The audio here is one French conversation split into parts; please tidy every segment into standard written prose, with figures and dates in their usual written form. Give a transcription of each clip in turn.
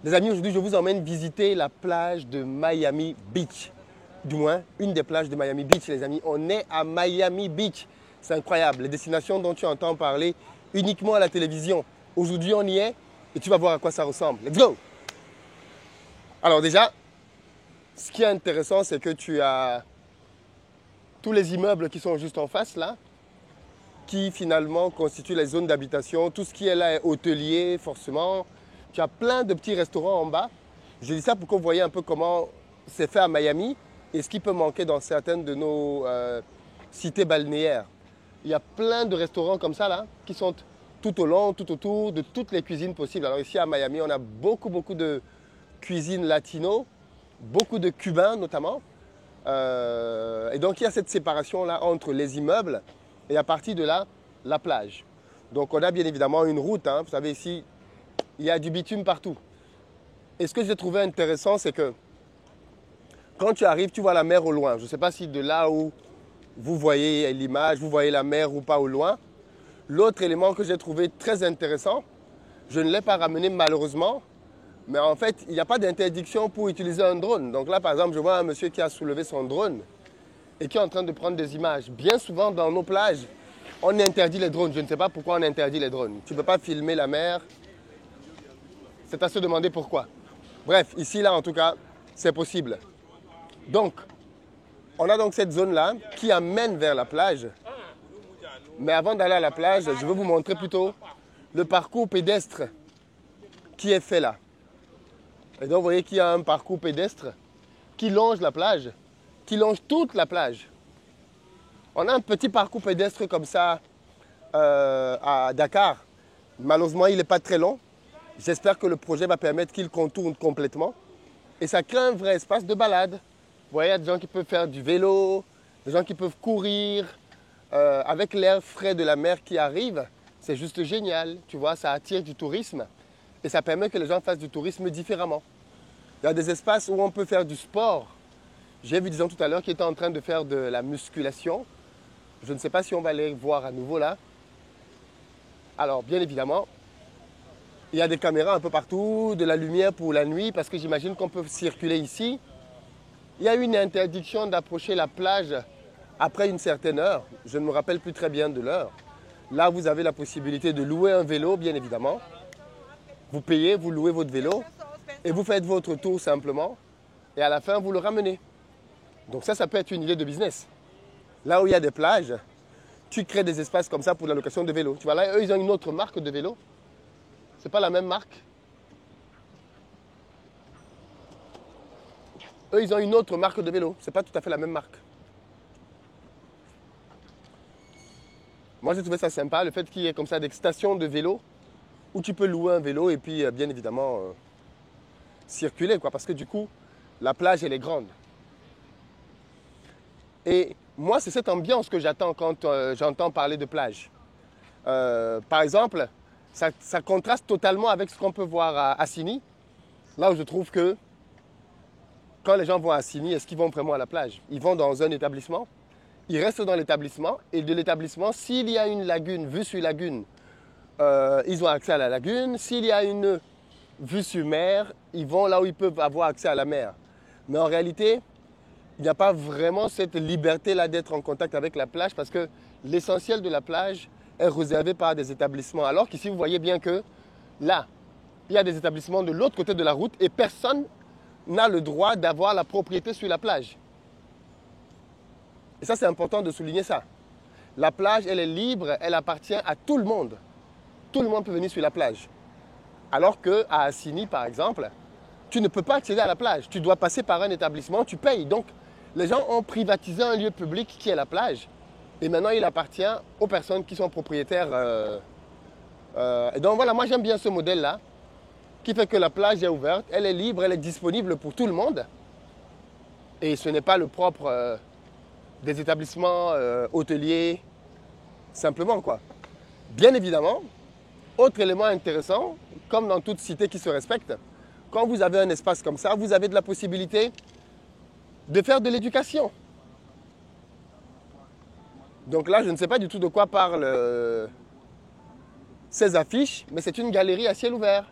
Les amis, aujourd'hui, je vous emmène visiter la plage de Miami Beach. Du moins, une des plages de Miami Beach, les amis. On est à Miami Beach. C'est incroyable. Les destinations dont tu entends parler uniquement à la télévision. Aujourd'hui, on y est et tu vas voir à quoi ça ressemble. Let's go! Alors déjà, ce qui est intéressant, c'est que tu as tous les immeubles qui sont juste en face, là, qui finalement constituent les zones d'habitation. Tout ce qui est là est hôtelier, forcément. Tu as plein de petits restaurants en bas. Je dis ça pour que vous voyez un peu comment c'est fait à Miami et ce qui peut manquer dans certaines de nos cités balnéaires. Il y a plein de restaurants comme ça là, qui sont tout au long, tout autour de toutes les cuisines possibles. Alors ici à Miami, on a beaucoup de cuisine latino, beaucoup de cubains notamment. Et donc il y a cette séparation là entre les immeubles et à partir de là, la plage. Donc on a bien évidemment une route, hein. Vous savez ici, il y a du bitume partout. Et ce que j'ai trouvé intéressant, c'est que quand tu arrives, tu vois la mer au loin. Je ne sais pas si de là où vous voyez l'image, vous voyez la mer ou pas au loin. L'autre élément que j'ai trouvé très intéressant, je ne l'ai pas ramené malheureusement, mais en fait, il n'y a pas d'interdiction pour utiliser un drone. Donc là, par exemple, je vois un monsieur qui a soulevé son drone et qui est en train de prendre des images. Bien souvent, dans nos plages, on interdit les drones. Je ne sais pas pourquoi on interdit les drones. Tu ne peux pas filmer la mer. C'est à se demander pourquoi. Bref, ici, là, en tout cas, c'est possible. Donc, on a donc cette zone-là qui amène vers la plage. Mais avant d'aller à la plage, je veux vous montrer plutôt le parcours pédestre qui est fait là. Et donc, vous voyez qu'il y a un parcours pédestre qui longe la plage, qui longe toute la plage. On a un petit parcours pédestre comme ça à Dakar. Malheureusement, il n'est pas très long. J'espère que le projet va permettre qu'il contourne complètement. Et ça crée un vrai espace de balade. Vous voyez, il y a des gens qui peuvent faire du vélo, des gens qui peuvent courir. Avec l'air frais de la mer qui arrive, c'est juste génial. Tu vois, ça attire du tourisme. Et ça permet que les gens fassent du tourisme différemment. Il y a des espaces où on peut faire du sport. J'ai vu des gens tout à l'heure qui étaient en train de faire de la musculation. Je ne sais pas si on va les voir à nouveau là. Alors, bien évidemment, il y a des caméras un peu partout, de la lumière pour la nuit, parce que j'imagine qu'on peut circuler ici. Il y a une interdiction d'approcher la plage après une certaine heure. Je ne me rappelle plus très bien de l'heure. Là, vous avez la possibilité de louer un vélo, bien évidemment. Vous payez, vous louez votre vélo et vous faites votre tour simplement. Et à la fin, vous le ramenez. Donc ça peut être une idée de business. Là où il y a des plages, tu crées des espaces comme ça pour la location de vélos. Tu vois, là, eux, ils ont une autre marque de vélo. C'est pas la même marque. Eux, ils ont une autre marque de vélo. C'est pas tout à fait la même marque. Moi, j'ai trouvé ça sympa, le fait qu'il y ait comme ça des stations de vélo où tu peux louer un vélo et puis, bien évidemment, circuler, quoi. Parce que du coup, la plage, elle est grande. Et moi, c'est cette ambiance que j'attends quand j'entends parler de plage. Par exemple, ça contraste totalement avec ce qu'on peut voir à Assini, là où je trouve que quand les gens vont à Assini, est-ce qu'ils vont vraiment à la plage? Ils vont dans un établissement, ils restent dans l'établissement, et de l'établissement, s'il y a une lagune, vue sur lagune, ils ont accès à la lagune. S'il y a une vue sur mer, ils vont là où ils peuvent avoir accès à la mer. Mais en réalité, il n'y a pas vraiment cette liberté-là d'être en contact avec la plage parce que l'essentiel de la plage est réservé par des établissements. Alors qu'ici, vous voyez bien que là, il y a des établissements de l'autre côté de la route et personne n'a le droit d'avoir la propriété sur la plage. Et ça, c'est important de souligner ça. La plage, elle est libre, elle appartient à tout le monde. Tout le monde peut venir sur la plage. Alors qu'à Assini, par exemple, tu ne peux pas accéder à la plage. Tu dois passer par un établissement, tu payes. Donc, les gens ont privatisé un lieu public qui est la plage. Et maintenant, il appartient aux personnes qui sont propriétaires. Et donc, voilà, moi, j'aime bien ce modèle-là, qui fait que la plage est ouverte, elle est libre, elle est disponible pour tout le monde. Et ce n'est pas le propre des établissements hôteliers, simplement, quoi. Bien évidemment, autre élément intéressant, comme dans toute cité qui se respecte, quand vous avez un espace comme ça, vous avez de la possibilité de faire de l'éducation. Donc là, je ne sais pas du tout de quoi parlent ces affiches, mais c'est une galerie à ciel ouvert.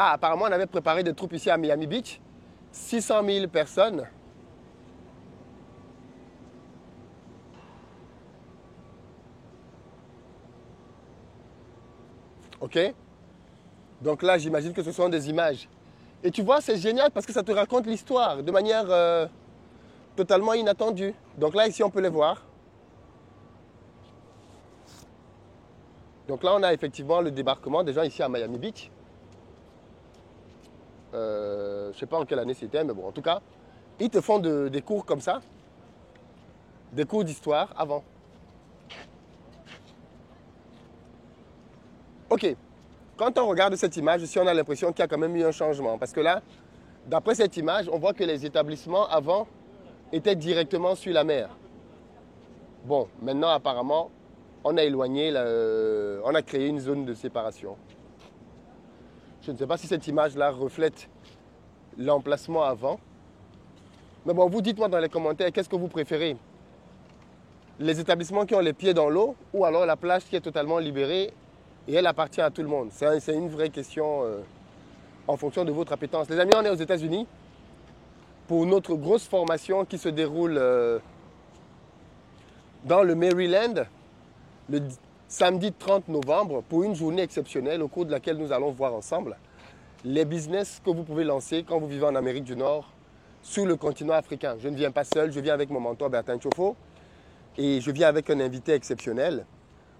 Ah, apparemment, on avait préparé des troupes ici à Miami Beach. 600 000 personnes. OK? Donc là, j'imagine que ce sont des images. Et tu vois, c'est génial parce que ça te raconte l'histoire de manière totalement inattendue. Donc là, ici, on peut les voir. Donc là, on a effectivement le débarquement des gens ici à Miami Beach. Je ne sais pas en quelle année c'était, mais bon, en tout cas, ils te font des cours comme ça, des cours d'histoire avant. Ok, quand on regarde cette image, ici, on a l'impression qu'il y a quand même eu un changement. Parce que là, d'après cette image, on voit que les établissements avant étaient directement sur la mer. Bon, maintenant, apparemment, on a éloigné, on a créé une zone de séparation. Je ne sais pas si cette image-là reflète l'emplacement avant. Mais bon, vous dites-moi dans les commentaires, qu'est-ce que vous préférez? Les établissements qui ont les pieds dans l'eau ou alors la plage qui est totalement libérée et elle appartient à tout le monde? C'est une vraie question en fonction de votre appétence. Les amis, on est aux États-Unis pour notre grosse formation qui se déroule dans le Maryland le samedi 30 novembre pour une journée exceptionnelle au cours de laquelle nous allons voir ensemble les business que vous pouvez lancer quand vous vivez en Amérique du Nord sur le continent africain. Je ne viens pas seul, je viens avec mon mentor Bertin Chofo et je viens avec un invité exceptionnel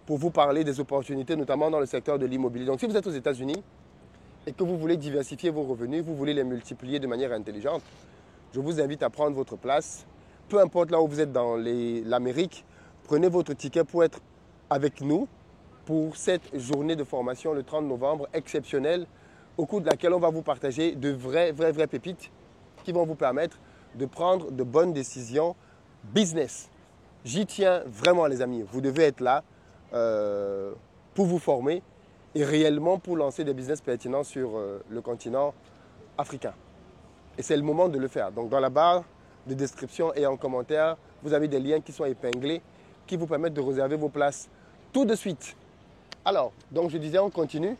pour vous parler des opportunités, notamment dans le secteur de l'immobilier. Donc si vous êtes aux États-Unis et que vous voulez diversifier vos revenus, vous voulez les multiplier de manière intelligente, je vous invite à prendre votre place. Peu importe là où vous êtes dans l'Amérique, prenez votre ticket pour être avec nous pour cette journée de formation le 30 novembre exceptionnelle au cours de laquelle on va vous partager de vraies pépites qui vont vous permettre de prendre de bonnes décisions business. J'y tiens vraiment les amis, vous devez être là pour vous former et réellement pour lancer des business pertinents sur le continent africain. Et c'est le moment de le faire. Donc dans la barre de description et en commentaire, vous avez des liens qui sont épinglés qui vous permettent de réserver vos places tout de suite. Alors, donc je disais, on continue.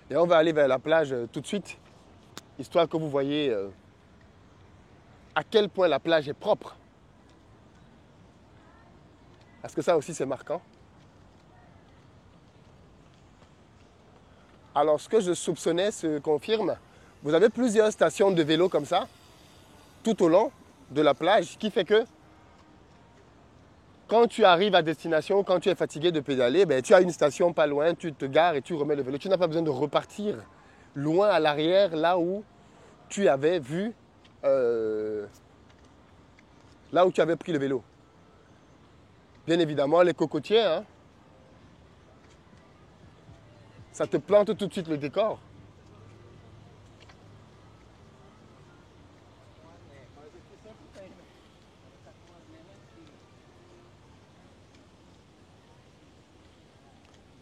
Et on va aller vers la plage tout de suite, histoire que vous voyez à quel point la plage est propre. Parce que ça aussi, c'est marquant. Alors, ce que je soupçonnais se confirme. Vous avez plusieurs stations de vélo comme ça, tout au long de la plage, qui fait que quand tu arrives à destination, quand tu es fatigué de pédaler, ben, tu as une station pas loin, tu te gares et tu remets le vélo. Tu n'as pas besoin de repartir loin à l'arrière, là où tu avais vu, là où tu avais pris le vélo. Bien évidemment, les cocotiers, hein, ça te plante tout de suite le décor.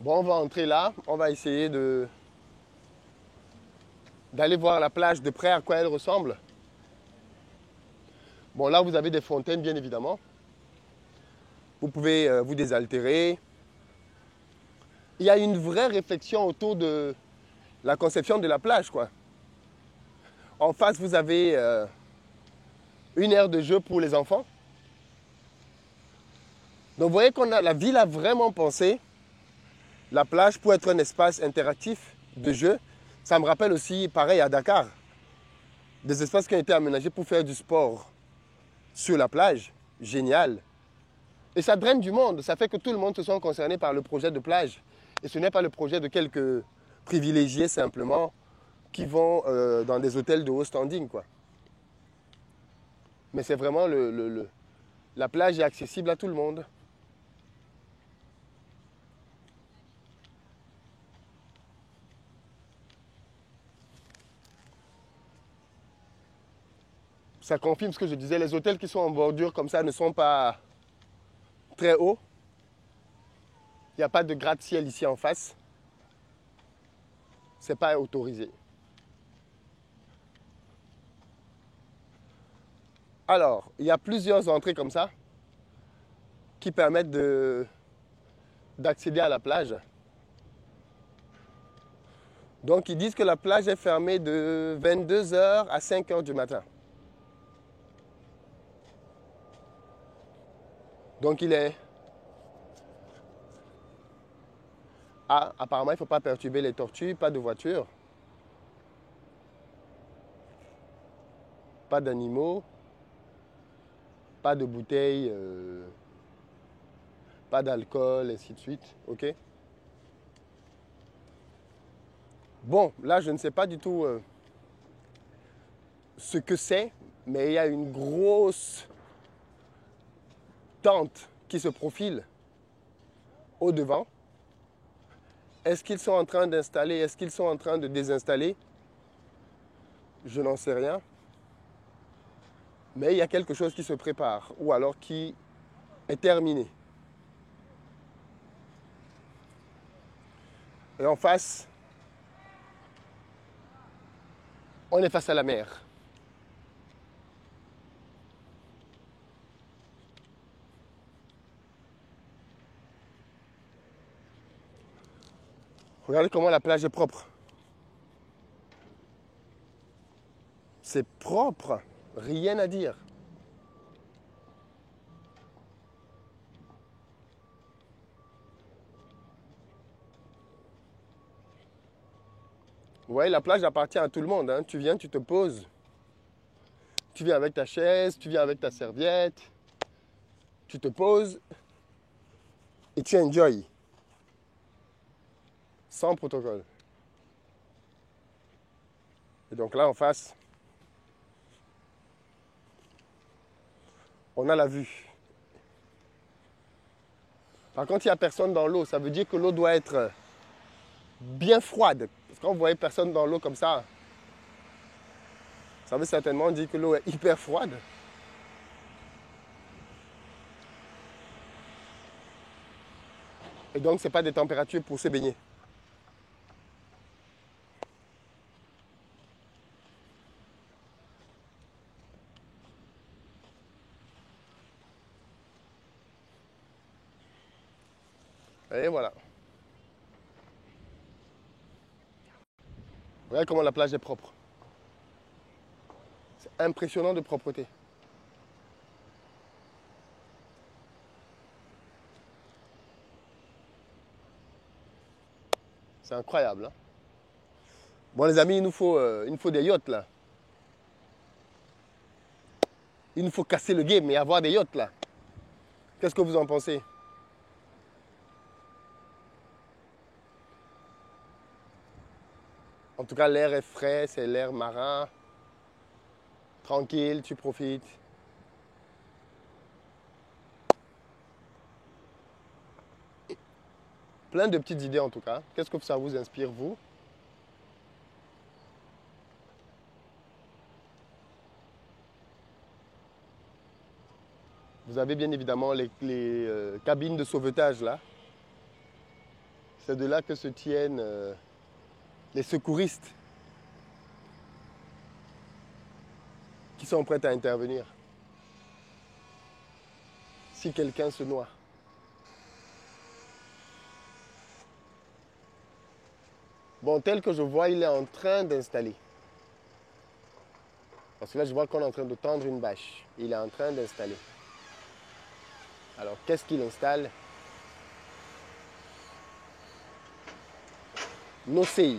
Bon, on va entrer là, on va essayer d'aller voir la plage de près à quoi elle ressemble. Bon, là, vous avez des fontaines, bien évidemment. Vous pouvez vous désaltérer. Il y a une vraie réflexion autour de la conception de la plage, quoi. En face, vous avez une aire de jeu pour les enfants. Donc, vous voyez qu'on a, la ville a vraiment pensé la plage pour être un espace interactif de jeu. Ça me rappelle aussi, pareil, à Dakar, des espaces qui ont été aménagés pour faire du sport sur la plage. Génial. Et ça draine du monde. Ça fait que tout le monde se sent concerné par le projet de plage. Et ce n'est pas le projet de quelques privilégiés simplement qui vont dans des hôtels de haut standing, quoi. Mais c'est vraiment la plage est accessible à tout le monde. Ça confirme ce que je disais, les hôtels qui sont en bordure comme ça ne sont pas très hauts. Il n'y a pas de gratte-ciel ici en face. Ce n'est pas autorisé. Alors, il y a plusieurs entrées comme ça qui permettent de d'accéder à la plage. Donc ils disent que la plage est fermée de 22 heures à 5 heures du matin. Donc il est... Ah, apparemment il ne faut pas perturber les tortues, pas de voiture, pas d'animaux, pas de bouteilles, pas d'alcool, ainsi de suite. Ok? Bon, là je ne sais pas du tout ce que c'est, mais il y a une grosse tente qui se profile au devant. Est-ce qu'ils sont en train d'installer, est-ce qu'ils sont en train de désinstaller? Je n'en sais rien. Mais il y a quelque chose qui se prépare, ou alors qui est terminé. Et en face, on est face à la mer. Regardez comment la plage est propre. C'est propre, rien à dire. Vous voyez, la plage appartient à tout le monde, hein. Tu viens, tu te poses. Tu viens avec ta chaise, tu viens avec ta serviette. Tu te poses et tu enjoy. Sans protocole. Et donc là, en face, on a la vue. Par contre, il n'y a personne dans l'eau. Ça veut dire que l'eau doit être bien froide. Parce que quand vous voyez personne dans l'eau comme ça veut certainement dire que l'eau est hyper froide. Et donc, ce n'est pas des températures pour se baigner. Et voilà. Regardez comment la plage est propre. C'est impressionnant de propreté. C'est incroyable. Hein? Bon les amis, il nous faut des yachts là. Il nous faut casser le game et avoir des yachts là. Qu'est-ce que vous en pensez? En tout cas, l'air est frais, c'est l'air marin. Tranquille, tu profites. Plein de petites idées en tout cas. Qu'est-ce que ça vous inspire, vous? Vous avez bien évidemment les cabines de sauvetage là. C'est de là que se tiennent les secouristes qui sont prêts à intervenir si quelqu'un se noie. Bon, tel que je vois, il est en train d'installer. Parce que là, je vois qu'on est en train de tendre une bâche. Il est en train d'installer. Alors, qu'est-ce qu'il installe? No say.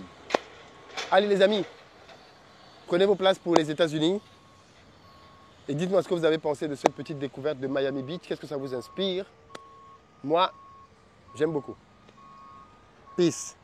Allez les amis, prenez vos places pour les États-Unis. Et dites-moi ce que vous avez pensé de cette petite découverte de Miami Beach. Qu'est-ce que ça vous inspire? Moi, j'aime beaucoup. Peace.